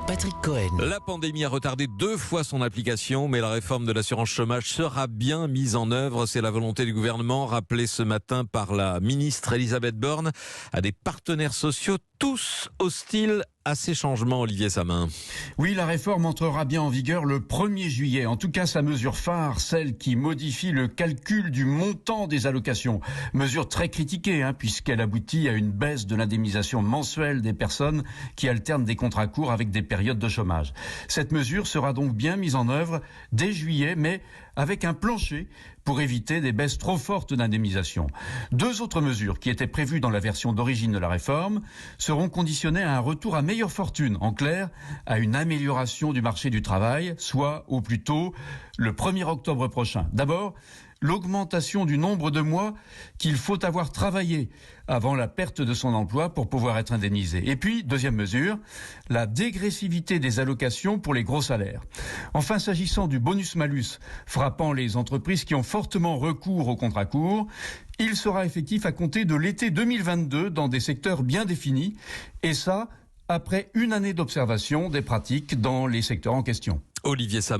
Patrick Cohen. La pandémie a retardé 2 fois son application, mais la réforme de l'assurance chômage sera bien mise en œuvre. C'est la volonté du gouvernement, rappelée ce matin par la ministre Elisabeth Borne à des partenaires sociaux, tous hostiles à ces changements, Olivier Samin. Oui, la réforme entrera bien en vigueur le 1er juillet. En tout cas, sa mesure phare, celle qui modifie le calcul du montant des allocations. Mesure très critiquée, puisqu'elle aboutit à une baisse de l'indemnisation mensuelle des personnes qui alternent des contrats courts avec des périodes de chômage. Cette mesure sera donc bien mise en œuvre dès juillet, mais avec un plancher pour éviter des baisses trop fortes d'indemnisation. 2 autres mesures qui étaient prévues dans la version d'origine de la réforme seront conditionnées à un retour à meilleure fortune. En clair, à une amélioration du marché du travail, soit au plus tôt le 1er octobre prochain. D'abord, l'augmentation du nombre de mois qu'il faut avoir travaillé avant la perte de son emploi pour pouvoir être indemnisé. Et puis, deuxième mesure, la dégressivité des allocations pour les gros salaires. Enfin, s'agissant du bonus-malus frappant les entreprises qui ont fortement recours aux contrats courts, il sera effectif à compter de l'été 2022 dans des secteurs bien définis, et ça, après une année d'observation des pratiques dans les secteurs en question. Olivier Samin.